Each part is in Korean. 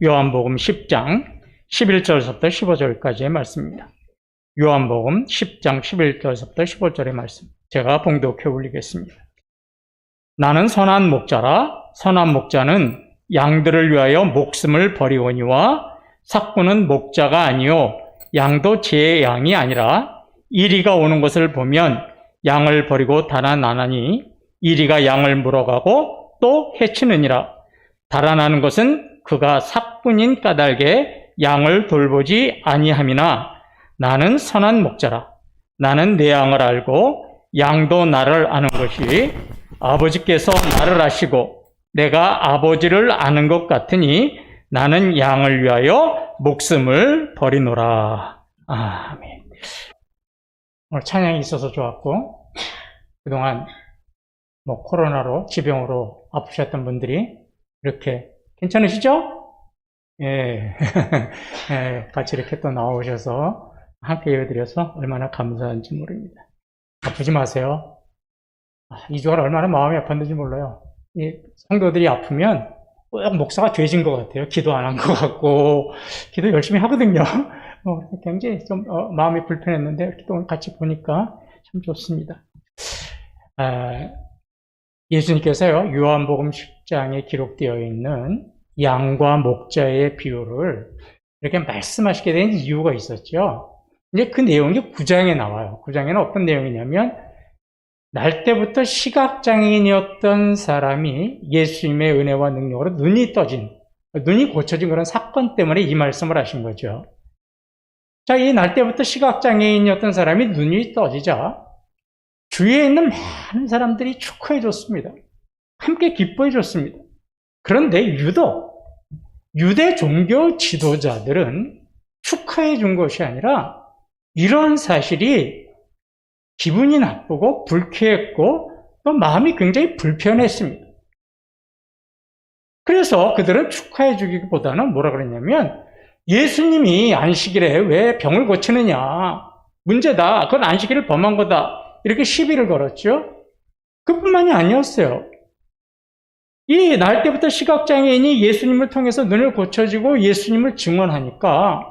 요한복음 10장 11절부터 15절까지의 말씀입니다. 요한복음 10장 11절부터 15절의 말씀, 제가 봉독해 올리겠습니다. 나는 선한 목자라. 선한 목자는 양들을 위하여 목숨을 버리거니와 삭구는 목자가 아니요 양도 제 양이 아니라 이리가 오는 것을 보면 양을 버리고 달아나나니 이리가 양을 물어가고 또 해치느니라. 달아나는 것은 그가 삭군인 까닭에 양을 돌보지 아니함이나 나는 선한 목자라. 나는 내 양을 알고 양도 나를 아는 것이 아버지께서 나를 아시고 내가 아버지를 아는 것 같으니 나는 양을 위하여 목숨을 버리노라. 아멘. 오늘 찬양이 있어서 좋았고, 그동안 코로나로 지병으로 아프셨던 분들이 이렇게 괜찮으시죠? 예. 예, 같이 이렇게 또 나오셔서 함께 예배드려서 얼마나 감사한지 모릅니다. 아프지 마세요. 2주간 얼마나 마음이 아팠는지 몰라요. 이 성도들이 아프면 꼭 목사가 죄진 것 같아요. 기도 안 한 것 같고, 기도 열심히 하거든요. 굉장히 좀 마음이 불편했는데 이렇게 또 같이 보니까 참 좋습니다. 예수님께서요, 요한복음 10장에 기록되어 있는 양과 목자의 비유를 이렇게 말씀하시게 된 이유가 있었죠. 이제 그 내용이 9장에 나와요. 9장에는 어떤 내용이냐면, 날 때부터 시각장애인이었던 사람이 예수님의 은혜와 능력으로 눈이 고쳐진 그런 사건 때문에 이 말씀을 하신 거죠. 자, 이 날 때부터 시각장애인이었던 사람이 눈이 떠지자 주위에 있는 많은 사람들이 축하해 줬습니다. 함께 기뻐해 줬습니다. 그런데 유독 유대 종교 지도자들은 축하해 준 것이 아니라 이런 사실이 기분이 나쁘고 불쾌했고 또 마음이 굉장히 불편했습니다. 그래서 그들은 축하해 주기보다는 뭐라 그랬냐면, 예수님이 안식일에 왜 병을 고치느냐, 문제다, 그건 안식일을 범한 거다, 이렇게 시비를 걸었죠. 그뿐만이 아니었어요. 이 날 때부터 시각장애인이 예수님을 통해서 눈을 고쳐지고 예수님을 증언하니까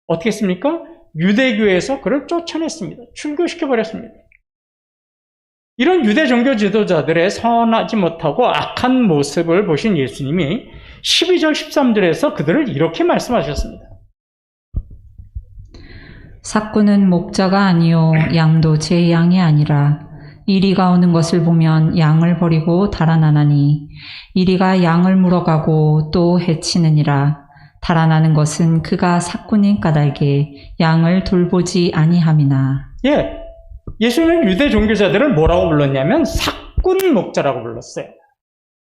어떻게 했습니까? 유대교에서 그를 쫓아냈습니다. 출교시켜버렸습니다. 이런 유대 종교 지도자들의 선하지 못하고 악한 모습을 보신 예수님이 12절 13절에서 그들을 이렇게 말씀하셨습니다. 삭구는 목자가 아니요 양도 제 양이 아니라 이리가 오는 것을 보면 양을 버리고 달아나나니 이리가 양을 물어가고 또 해치느니라. 달아나는 것은 그가 삭군인 까닭에 양을 돌보지 아니함이나. 예, 예수님은 유대 종교자들을 뭐라고 불렀냐면 삭군 목자라고 불렀어요.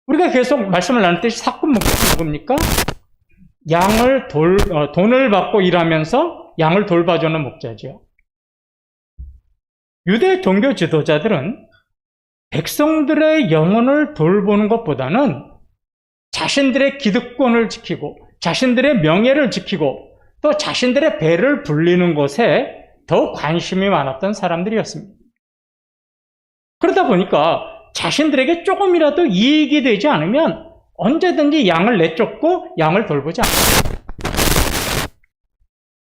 우리가 계속 말씀을 나눌 때 삭군 목자가 누굽니까? 돈을 받고 일하면서 양을 돌봐주는 목자죠. 유대 종교 지도자들은 백성들의 영혼을 돌보는 것보다는 자신들의 기득권을 지키고 자신들의 명예를 지키고 또 자신들의 배를 불리는 것에 더 관심이 많았던 사람들이었습니다. 그러다 보니까 자신들에게 조금이라도 이익이 되지 않으면 언제든지 양을 내쫓고 양을 돌보지 않습니다.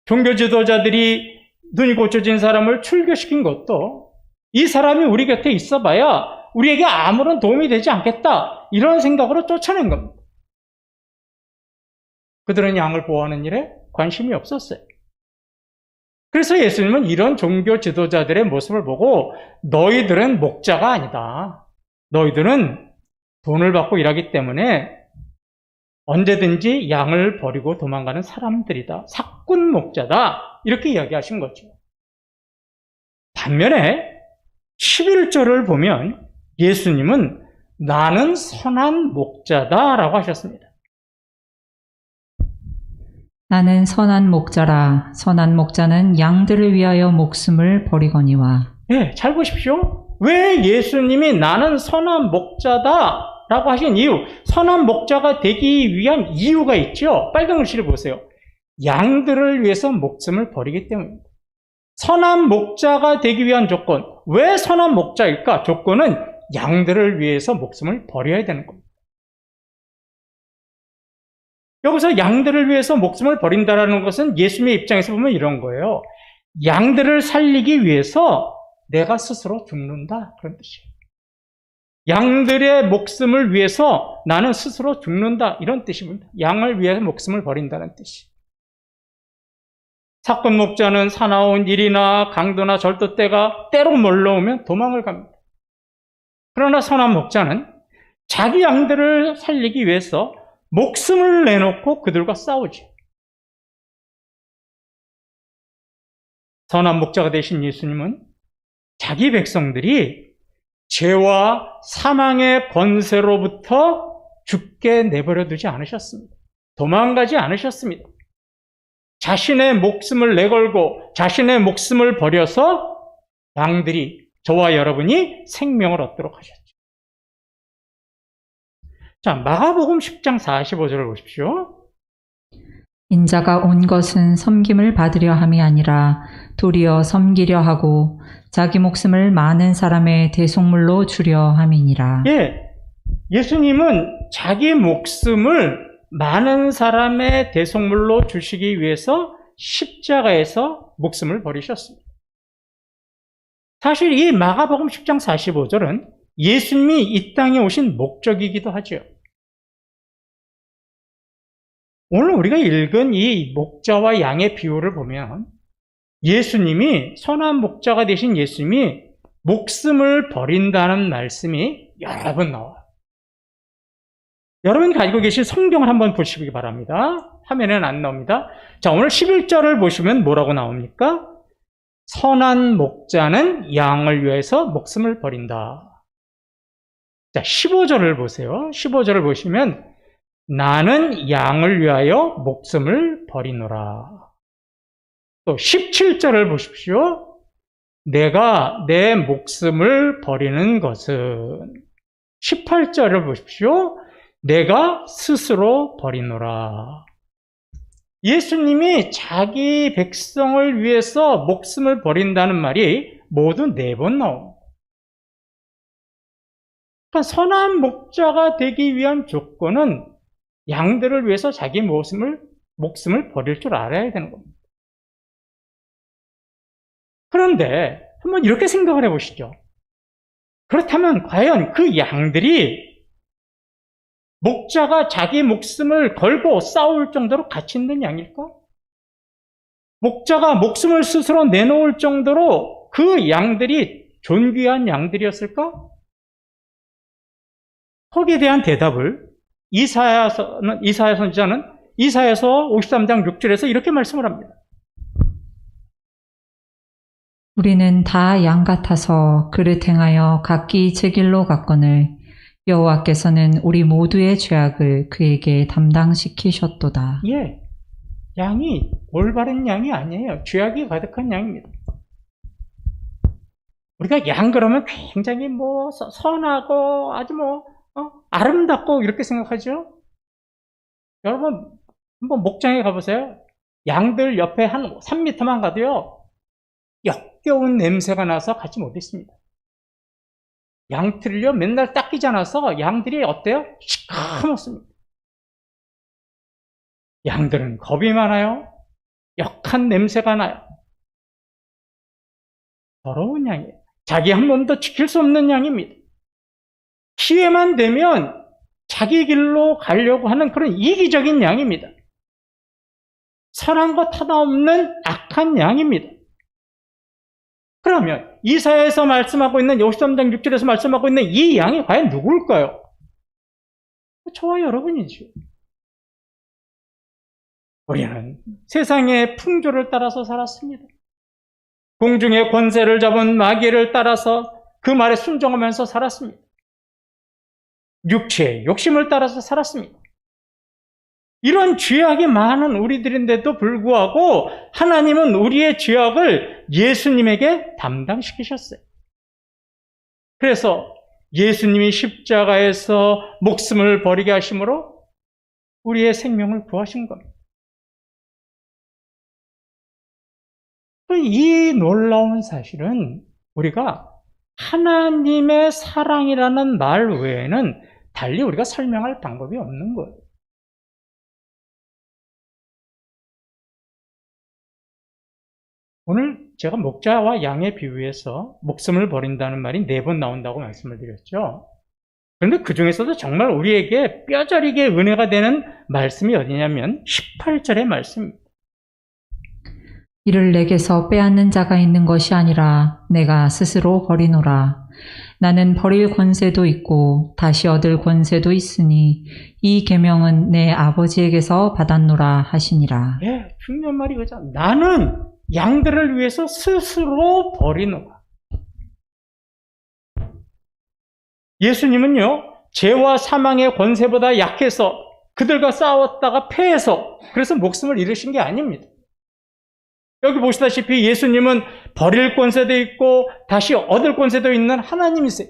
종교 지도자들이 눈이 고쳐진 사람을 출교시킨 것도 이 사람이 우리 곁에 있어봐야 우리에게 아무런 도움이 되지 않겠다, 이런 생각으로 쫓아낸 겁니다. 그들은 양을 보호하는 일에 관심이 없었어요. 그래서 예수님은 이런 종교 지도자들의 모습을 보고 너희들은 목자가 아니다. 너희들은 돈을 받고 일하기 때문에 언제든지 양을 버리고 도망가는 사람들이다. 삭군 목자다. 이렇게 이야기하신 거죠. 반면에 11절을 보면 예수님은 나는 선한 목자다라고 하셨습니다. 나는 선한 목자라. 선한 목자는 양들을 위하여 목숨을 버리거니와. 네, 잘 보십시오. 왜 예수님이 나는 선한 목자다라고 하신 이유, 선한 목자가 되기 위한 이유가 있죠. 빨간 글씨를 보세요. 양들을 위해서 목숨을 버리기 때문입니다. 선한 목자가 되기 위한 조건, 왜 선한 목자일까? 조건은 양들을 위해서 목숨을 버려야 되는 겁니다. 여기서 양들을 위해서 목숨을 버린다라는 것은 예수님의 입장에서 보면 이런 거예요. 양들을 살리기 위해서 내가 스스로 죽는다. 그런 뜻이에요. 양들의 목숨을 위해서 나는 스스로 죽는다. 이런 뜻입니다. 양을 위해서 목숨을 버린다는 뜻이. 사건 목자는 사나운 일이나 강도나 절도 때가 때로 몰려오면 도망을 갑니다. 그러나 선한 목자는 자기 양들을 살리기 위해서 목숨을 내놓고 그들과 싸우지. 선한 목자가 되신 예수님은 자기 백성들이 죄와 사망의 권세로부터 죽게 내버려 두지 않으셨습니다. 도망가지 않으셨습니다. 자신의 목숨을 내걸고 자신의 목숨을 버려서 양들이, 저와 여러분이 생명을 얻도록 하셨죠. 자, 마가복음 10장 45절을 보십시오. 인자가 온 것은 섬김을 받으려 함이 아니라 도리어 섬기려 하고 자기 목숨을 많은 사람의 대속물로 주려 함이니라. 예, 예수님은 자기 목숨을 많은 사람의 대속물로 주시기 위해서 십자가에서 목숨을 버리셨습니다. 사실 이 마가복음 10장 45절은 예수님이 이 땅에 오신 목적이기도 하죠. 오늘 우리가 읽은 이 목자와 양의 비유를 보면 예수님이, 선한 목자가 되신 예수님이 목숨을 버린다는 말씀이 여러 번 나와요. 여러분이 가지고 계신 성경을 한번 보시기 바랍니다. 화면에는 안 나옵니다. 자, 오늘 11절을 보시면 뭐라고 나옵니까? 선한 목자는 양을 위해서 목숨을 버린다. 자, 15절을 보세요. 15절을 보시면 나는 양을 위하여 목숨을 버리노라. 또 17절을 보십시오. 내가 내 목숨을 버리는 것은, 18절을 보십시오. 내가 스스로 버리노라. 예수님이 자기 백성을 위해서 목숨을 버린다는 말이 모두 4번 나옵니다. 그러니까 선한 목자가 되기 위한 조건은 양들을 위해서 자기 목숨을 버릴 줄 알아야 되는 겁니다. 그런데 한번 이렇게 생각을 해보시죠. 그렇다면 과연 그 양들이 목자가 자기 목숨을 걸고 싸울 정도로 가치 있는 양일까? 목자가 목숨을 스스로 내놓을 정도로 그 양들이 존귀한 양들이었을까? 거기에 대한 대답을 이사야 선지자는 이사야서 53장 6절에서 이렇게 말씀을 합니다. 우리는 다 양 같아서 그릇 행하여 각기 제 길로 갔거늘 여호와께서는 우리 모두의 죄악을 그에게 담당시키셨도다. 예, 양이 올바른 양이 아니에요. 죄악이 가득한 양입니다. 우리가 양 그러면 굉장히 선하고 아주 아름답고 이렇게 생각하죠? 여러분 한번 목장에 가보세요. 양들 옆에 한 3m만 가도요, 역겨운 냄새가 나서 같이 못 있습니다. 양털을요 맨날 닦이지 않아서 양들이 어때요? 시커멓습니다. 양들은 겁이 많아요. 역한 냄새가 나요. 더러운 양이에요. 자기 한 몸도 지킬 수 없는 양입니다. 기회만 되면 자기 길로 가려고 하는 그런 이기적인 양입니다. 선한 것 하나 없는 악한 양입니다. 그러면 이사야에서 말씀하고 있는 53장 6절에서 말씀하고 있는 이 양이 과연 누굴까요? 저와 여러분이죠. 우리는 세상의 풍조를 따라서 살았습니다. 공중의 권세를 잡은 마귀를 따라서 그 말에 순종하면서 살았습니다. 육체의 욕심을 따라서 살았습니다. 이런 죄악이 많은 우리들인데도 불구하고 하나님은 우리의 죄악을 예수님에게 담당시키셨어요. 그래서 예수님이 십자가에서 목숨을 버리게 하심으로 우리의 생명을 구하신 겁니다. 이 놀라운 사실은 우리가 하나님의 사랑이라는 말 외에는 달리 우리가 설명할 방법이 없는 거예요. 오늘 제가 목자와 양의 비유에서 목숨을 버린다는 말이 4번 나온다고 말씀을 드렸죠. 그런데 그 중에서도 정말 우리에게 뼈저리게 은혜가 되는 말씀이 어디냐면 18절의 말씀입니다. 이를 내게서 빼앗는 자가 있는 것이 아니라 내가 스스로 버리노라. 나는 버릴 권세도 있고 다시 얻을 권세도 있으니 이 계명은 내 아버지에게서 받았노라 하시니라. 예, 중요한 말이 그죠. 나는 양들을 위해서 스스로 버리노라. 예수님은요, 죄와 사망의 권세보다 약해서 그들과 싸웠다가 패해서 그래서 목숨을 잃으신 게 아닙니다. 여기 보시다시피 예수님은 버릴 권세도 있고 다시 얻을 권세도 있는 하나님이세요.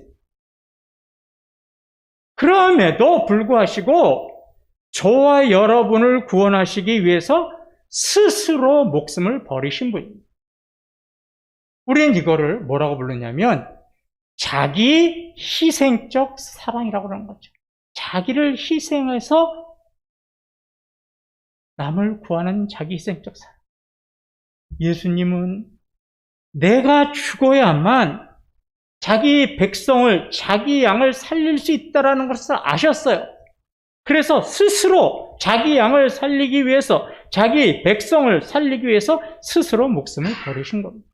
그럼에도 불구하고 저와 여러분을 구원하시기 위해서 스스로 목숨을 버리신 분입니다. 우리는 이거를 뭐라고 부르냐면 자기 희생적 사랑이라고 하는 거죠. 자기를 희생해서 남을 구하는 자기 희생적 사랑. 예수님은 내가 죽어야만 자기 백성을, 자기 양을 살릴 수 있다는 것을 아셨어요. 그래서 스스로 자기 양을 살리기 위해서, 자기 백성을 살리기 위해서 스스로 목숨을 버리신 겁니다.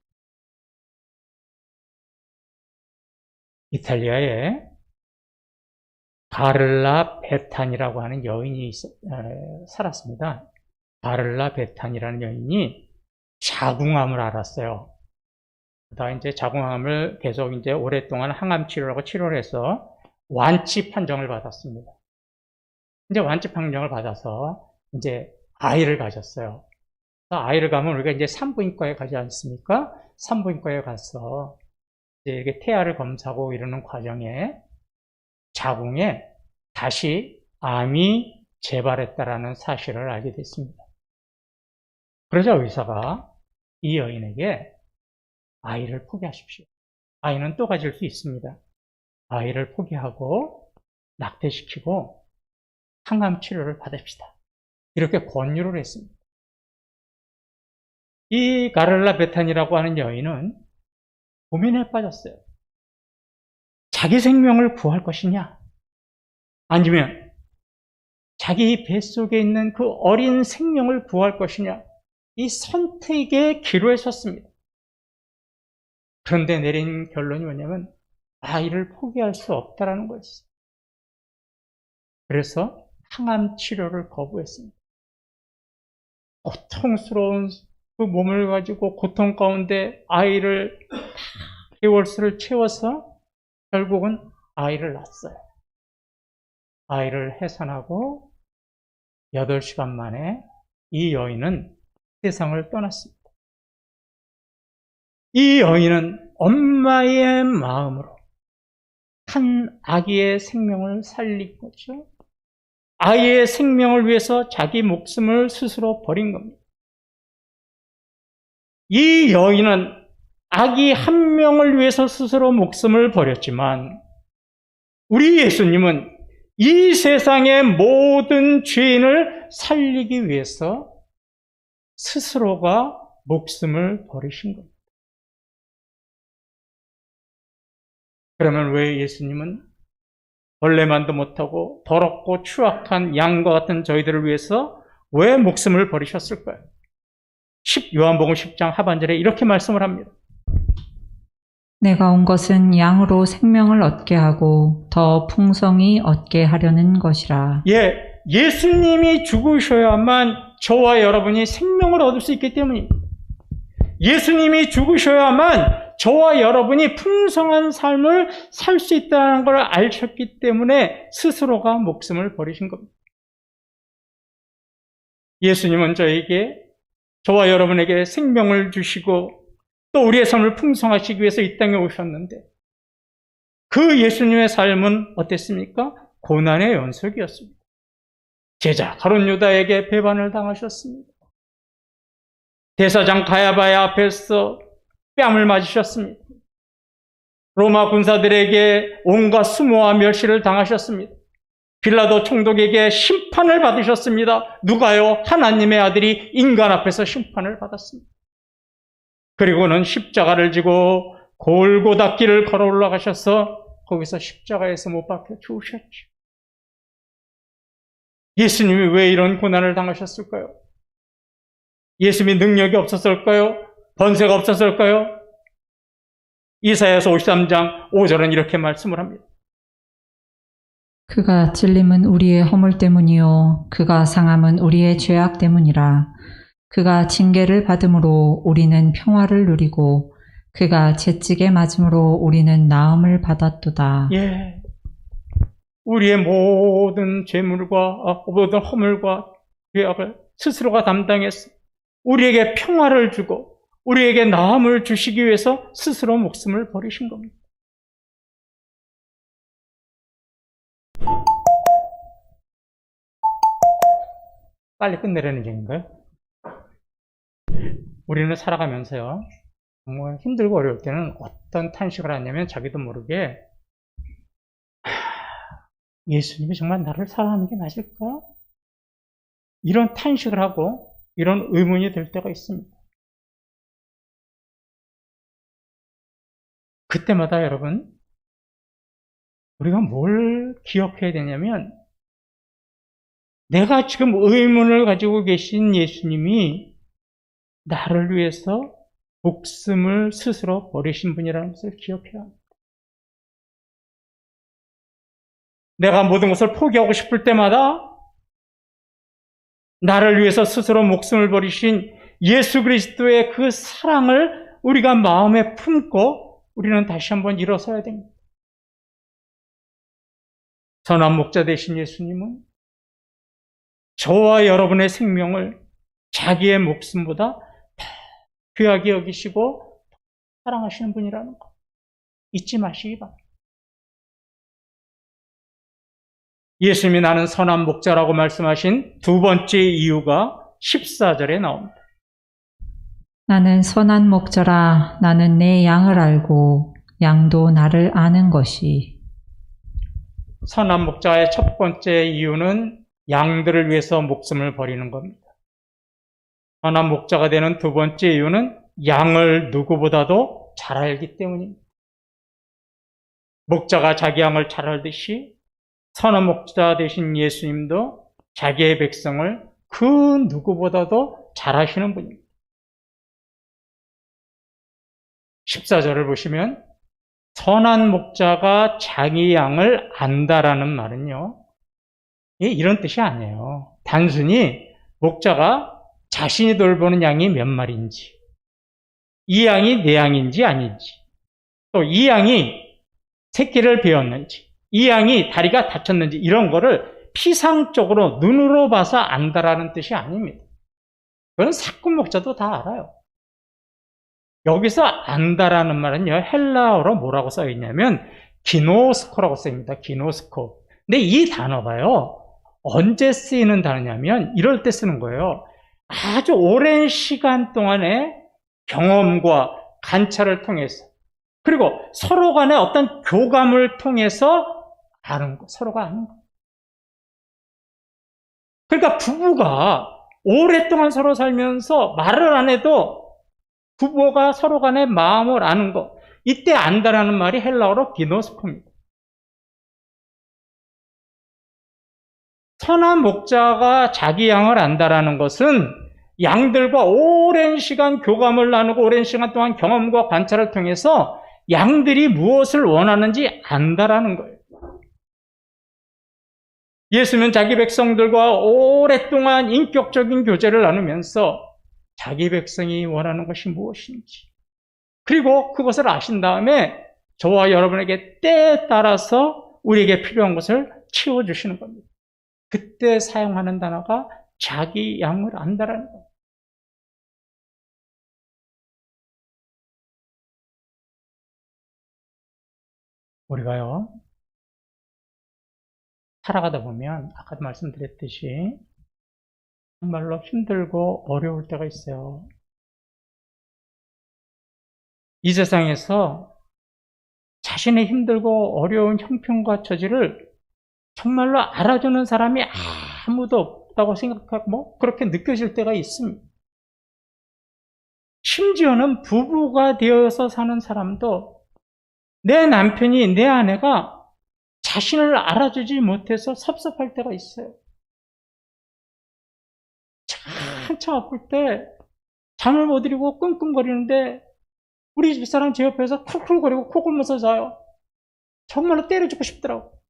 이탈리아에 바를라 베탄이라고 하는 여인이 살았습니다. 바를라 베탄이라는 여인이 자궁암을 앓았어요. 그다음 이제 자궁암을 계속 이제 오랫동안 항암 치료라고 치료를 해서 완치 판정을 받았습니다. 이제 완치 판정을 받아서 이제 아이를 가졌어요. 아이를 가면 우리가 이제 산부인과에 가지 않습니까? 산부인과에 가서 이제 이렇게 태아를 검사하고 이러는 과정에 자궁에 다시 암이 재발했다라는 사실을 알게 됐습니다. 그러자 의사가 이 여인에게 아이를 포기하십시오. 아이는 또 가질 수 있습니다. 아이를 포기하고 낙태시키고 항암 치료를 받읍시다. 이렇게 권유를 했습니다. 이 가를라 베탄이라고 하는 여인은 고민에 빠졌어요. 자기 생명을 구할 것이냐? 아니면 자기 뱃속에 있는 그 어린 생명을 구할 것이냐? 이 선택의 기로에 섰습니다. 그런데 내린 결론이 뭐냐면 아이를 포기할 수 없다라는 거였어요. 그래서 항암 치료를 거부했습니다. 고통스러운 그 몸을 가지고 고통 가운데 아이를 개월수를 채워서 결국은 아이를 낳았어요. 아이를 해산하고 8시간 만에 이 여인은 세상을 떠났습니다. 이 여인은 엄마의 마음으로 한 아기의 생명을 살린 거죠. 아이의 생명을 위해서 자기 목숨을 스스로 버린 겁니다. 이 여인은 아기 한 명을 위해서 스스로 목숨을 버렸지만 우리 예수님은 이 세상의 모든 죄인을 살리기 위해서 스스로가 목숨을 버리신 겁니다. 그러면 왜 예수님은 벌레만도 못하고 더럽고 추악한 양과 같은 저희들을 위해서 왜 목숨을 버리셨을까요? 요한복음 10장 하반절에 이렇게 말씀을 합니다. 내가 온 것은 양으로 생명을 얻게 하고 더 풍성히 얻게 하려는 것이라. 예수님이 죽으셔야만 저와 여러분이 생명을 얻을 수 있기 때문입니다. 예수님이 죽으셔야만 저와 여러분이 풍성한 삶을 살 수 있다는 걸 아셨기 때문에 스스로가 목숨을 버리신 겁니다. 예수님은 저와 여러분에게 생명을 주시고 또 우리의 삶을 풍성하시기 위해서 이 땅에 오셨는데 그 예수님의 삶은 어땠습니까? 고난의 연속이었습니다. 제자 가룟 유다에게 배반을 당하셨습니다. 대사장 가야바의 앞에서 뺨을 맞으셨습니다. 로마 군사들에게 온갖 수모와 멸시를 당하셨습니다. 빌라도 총독에게 심판을 받으셨습니다. 누가요? 하나님의 아들이 인간 앞에서 심판을 받았습니다. 그리고는 십자가를 지고 골고다 길을 걸어 올라가셔서 거기서 십자가에서 못 박혀 죽으셨죠. 예수님이 왜 이런 고난을 당하셨을까요? 예수님이 능력이 없었을까요? 번세가 없었을까요? 이사야서 53장 5절은 이렇게 말씀을 합니다. 그가 찔림은 우리의 허물 때문이요 그가 상함은 우리의 죄악 때문이라. 그가 징계를 받음으로 우리는 평화를 누리고 그가 채찍에 맞음으로 우리는 나음을 받았도다. 예, 우리의 모든 죄물과 모든 허물과 죄악을 스스로가 담당해서 우리에게 평화를 주고 우리에게 나음을 주시기 위해서 스스로 목숨을 버리신 겁니다. 빨리 끝내려는 얘기인가요? 우리는 살아가면서요, 정말 힘들고 어려울 때는 어떤 탄식을 하냐면 자기도 모르게 예수님이 정말 나를 사랑하는 게 맞을까? 이런 탄식을 하고 이런 의문이 들 때가 있습니다. 그때마다 여러분, 우리가 뭘 기억해야 되냐면 내가 지금 의문을 가지고 계신 예수님이 나를 위해서 목숨을 스스로 버리신 분이라는 것을 기억해야 합니다. 내가 모든 것을 포기하고 싶을 때마다 나를 위해서 스스로 목숨을 버리신 예수 그리스도의 그 사랑을 우리가 마음에 품고 우리는 다시 한번 일어서야 됩니다. 선한 목자 되신 예수님은 저와 여러분의 생명을 자기의 목숨보다 더 귀하게 여기시고 사랑하시는 분이라는 거 잊지 마시기 바랍니다. 예수님이 나는 선한 목자라고 말씀하신 두 번째 이유가 14절에 나옵니다. 나는 선한 목자라. 나는 내 양을 알고 양도 나를 아는 것이. 선한 목자의 첫 번째 이유는 양들을 위해서 목숨을 버리는 겁니다. 선한 목자가 되는 두 번째 이유는 양을 누구보다도 잘 알기 때문입니다. 목자가 자기 양을 잘 알듯이 선한 목자 되신 예수님도 자기의 백성을 그 누구보다도 잘 아시는 분입니다. 14절을 보시면 선한 목자가 자기 양을 안다라는 말은요, 이런 뜻이 아니에요. 단순히 목자가 자신이 돌보는 양이 몇 마리인지, 이 양이 내 양인지 아닌지, 또 이 양이 새끼를 베었는지, 이 양이 다리가 다쳤는지 이런 거를 피상적으로 눈으로 봐서 안다라는 뜻이 아닙니다. 그건 사꾼 목자도 다 알아요. 여기서 안다라는 말은요, 헬라어로 뭐라고 써 있냐면 기노스코라고 써있습니다. 기노스코. 근데 이 단어가요, 언제 쓰이는 단어냐면 이럴 때 쓰는 거예요. 아주 오랜 시간 동안의 경험과 관찰을 통해서, 그리고 서로 간의 어떤 교감을 통해서 아는 거, 서로가 아는 거. 그러니까 부부가 오랫동안 서로 살면서 말을 안 해도 부부가 서로 간의 마음을 아는 것, 이때 안다라는 말이 헬라어로 기노스코입니다. 선한 목자가 자기 양을 안다라는 것은 양들과 오랜 시간 교감을 나누고 오랜 시간 동안 경험과 관찰을 통해서 양들이 무엇을 원하는지 안다라는 거예요. 예수는 자기 백성들과 오랫동안 인격적인 교제를 나누면서 자기 백성이 원하는 것이 무엇인지, 그리고 그것을 아신 다음에 저와 여러분에게 때에 따라서 우리에게 필요한 것을 채워주시는 겁니다. 그때 사용하는 단어가 자기 양을 안다라는 거예요. 우리가요, 살아가다 보면 아까도 말씀드렸듯이 정말로 힘들고 어려울 때가 있어요. 이 세상에서 자신의 힘들고 어려운 형편과 처지를 정말로 알아주는 사람이 아무도 없다고 생각하고 그렇게 느껴질 때가 있습니다. 심지어는 부부가 되어서 사는 사람도 내 남편이, 내 아내가 자신을 알아주지 못해서 섭섭할 때가 있어요. 한참 아플 때 잠을 못 이루고 끙끙거리는데 우리 집사람 제 옆에서 쿨쿨거리고 코 골면서 자요. 정말로 때려주고 싶더라고.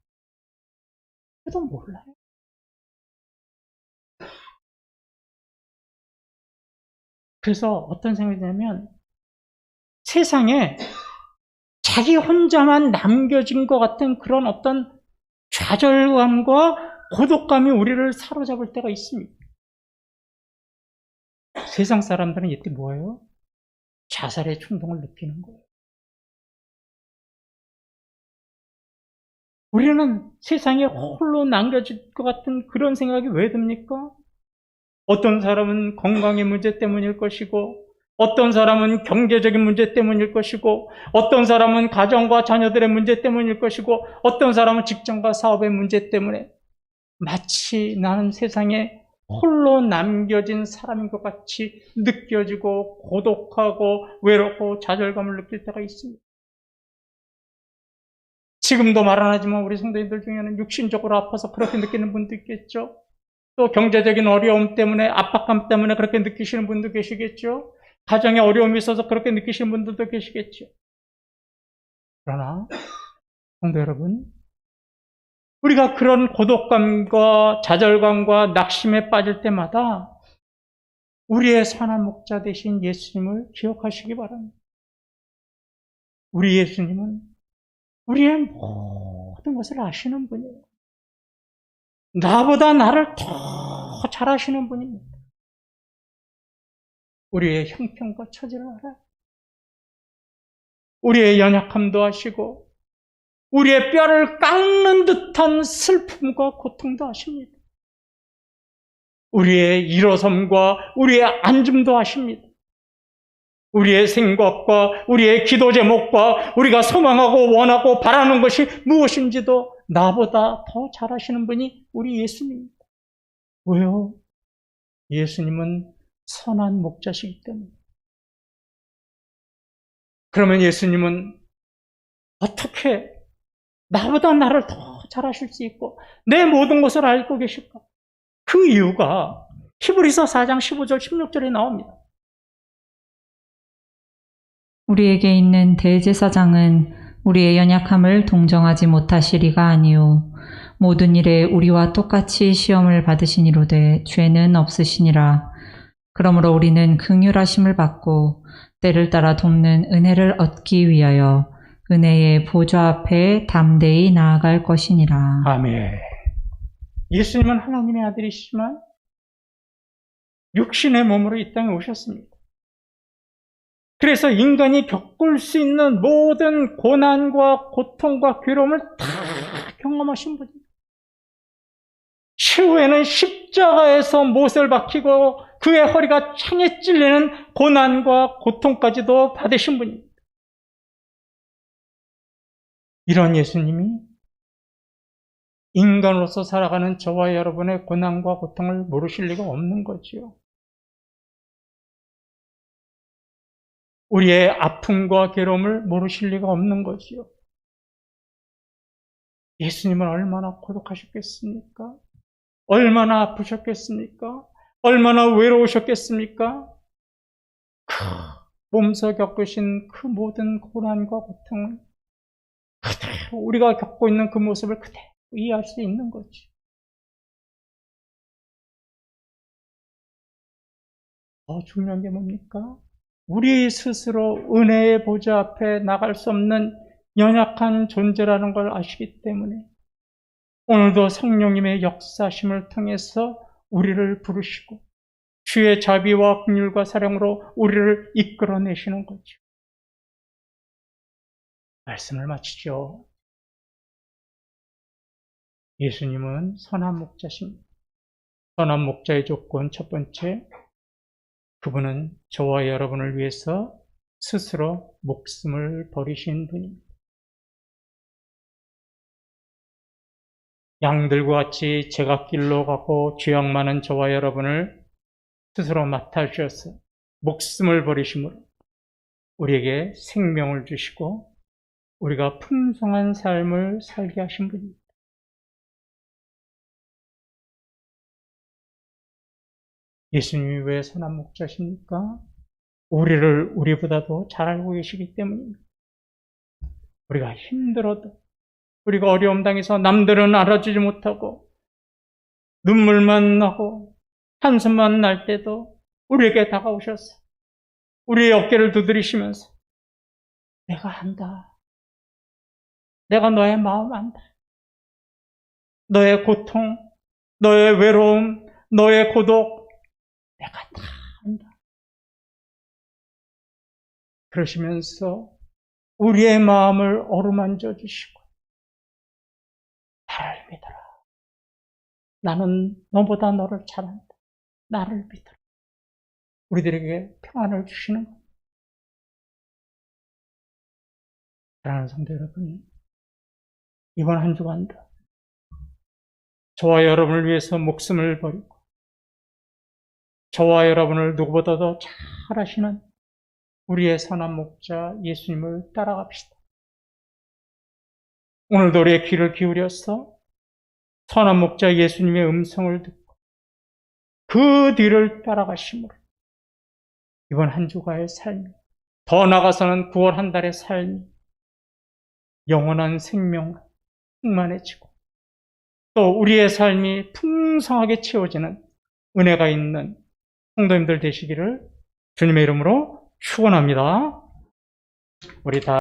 그래도 몰라요. 그래서 어떤 생각이 드냐면 세상에 자기 혼자만 남겨진 것 같은 그런 어떤 좌절감과 고독감이 우리를 사로잡을 때가 있습니다. 세상 사람들은 이때 뭐예요? 자살의 충동을 느끼는 거예요. 우리는 세상에 홀로 남겨질 것 같은 그런 생각이 왜 듭니까? 어떤 사람은 건강의 문제 때문일 것이고, 어떤 사람은 경제적인 문제 때문일 것이고, 어떤 사람은 가정과 자녀들의 문제 때문일 것이고, 어떤 사람은 직장과 사업의 문제 때문에 마치 나는 세상에 홀로 남겨진 사람인 것 같이 느껴지고 고독하고 외롭고 좌절감을 느낄 때가 있습니다. 지금도 말 안 하지만 우리 성도님들 중에는 육신적으로 아파서 그렇게 느끼는 분도 있겠죠. 또 경제적인 어려움 때문에, 압박감 때문에 그렇게 느끼시는 분도 계시겠죠. 가정에 어려움이 있어서 그렇게 느끼시는 분들도 계시겠죠. 그러나 성도 여러분, 우리가 그런 고독감과 좌절감과 낙심에 빠질 때마다 우리의 선한 목자 되신 예수님을 기억하시기 바랍니다. 우리 예수님은 우리의 모든 것을 아시는 분이에요. 나보다 나를 더 잘 아시는 분입니다. 우리의 형편과 처지를 알아요. 우리의 연약함도 아시고 우리의 뼈를 깎는 듯한 슬픔과 고통도 아십니다. 우리의 일어섬과 우리의 앉음도 아십니다. 우리의 생각과 우리의 기도 제목과 우리가 소망하고 원하고 바라는 것이 무엇인지도 나보다 더 잘 아시는 분이 우리 예수님입니다. 왜요? 예수님은 선한 목자시기 때문에. 그러면 예수님은 어떻게 나보다 나를 더 잘 아실 수 있고 내 모든 것을 알고 계실까? 그 이유가 히브리서 4장 15절 16절에 나옵니다. 우리에게 있는 대제사장은 우리의 연약함을 동정하지 못하시리가 아니요 모든 일에 우리와 똑같이 시험을 받으시니로되 죄는 없으시니라. 그러므로 우리는 긍휼하심을 받고 때를 따라 돕는 은혜를 얻기 위하여 은혜의 보좌 앞에 담대히 나아갈 것이니라. 아멘. 예수님은 하나님의 아들이시지만 육신의 몸으로 이 땅에 오셨습니다. 그래서 인간이 겪을 수 있는 모든 고난과 고통과 괴로움을 다 경험하신 분입니다. 최후에는 십자가에서 못을 박히고 그의 허리가 창에 찔리는 고난과 고통까지도 받으신 분입니다. 이런 예수님이 인간으로서 살아가는 저와 여러분의 고난과 고통을 모르실 리가 없는 거지요. 우리의 아픔과 괴로움을 모르실 리가 없는 거지요. 예수님은 얼마나 고독하셨겠습니까? 얼마나 아프셨겠습니까? 얼마나 외로우셨겠습니까? 몸소 겪으신 그 모든 고난과 고통을 그대로 우리가 겪고 있는 그 모습을 그대로 이해할 수 있는 거지. 더 중요한 게 뭡니까? 우리 스스로 은혜의 보좌 앞에 나갈 수 없는 연약한 존재라는 걸 아시기 때문에 오늘도 성령님의 역사심을 통해서 우리를 부르시고 주의 자비와 긍휼과 사랑으로 우리를 이끌어내시는 거죠. 말씀을 마치죠. 예수님은 선한 목자십니다. 선한 목자의 조건 첫 번째, 그분은 저와 여러분을 위해서 스스로 목숨을 버리신 분입니다. 양들과 같이 제갓길로 가고 죄악 많은 저와 여러분을 스스로 맡아주셔서 목숨을 버리심으로 우리에게 생명을 주시고 우리가 풍성한 삶을 살게 하신 분입니다. 예수님이 왜 선한 목자십니까? 우리를 우리보다도 잘 알고 계시기 때문입니다. 우리가 힘들어도, 우리가 어려움 당해서 남들은 알아주지 못하고 눈물만 나고 한숨만 날 때도 우리에게 다가오셔서 우리의 어깨를 두드리시면서 내가 안다. 내가 너의 마음 안다. 너의 고통, 너의 외로움, 너의 고독 내가 다 안다. 그러시면서 우리의 마음을 어루만져 주시고 나를 믿어라. 나는 너보다 너를 잘 안다. 나를 믿어라. 우리들에게 평안을 주시는 것. 사랑하는 성도 여러분, 이번 한 주간도 저와 여러분을 위해서 목숨을 버리고 저와 여러분을 누구보다도 잘 아시는 우리의 선한 목자 예수님을 따라갑시다. 오늘도 우리의 귀를 기울여서 선한 목자 예수님의 음성을 듣고 그 뒤를 따라가심으로 이번 한 주간의 삶이, 더 나아가서는 9월 한 달의 삶이 영원한 생명으로 충만해지고 또 우리의 삶이 풍성하게 채워지는 은혜가 있는 성도님들 되시기를 주님의 이름으로 축원합니다. 우리 다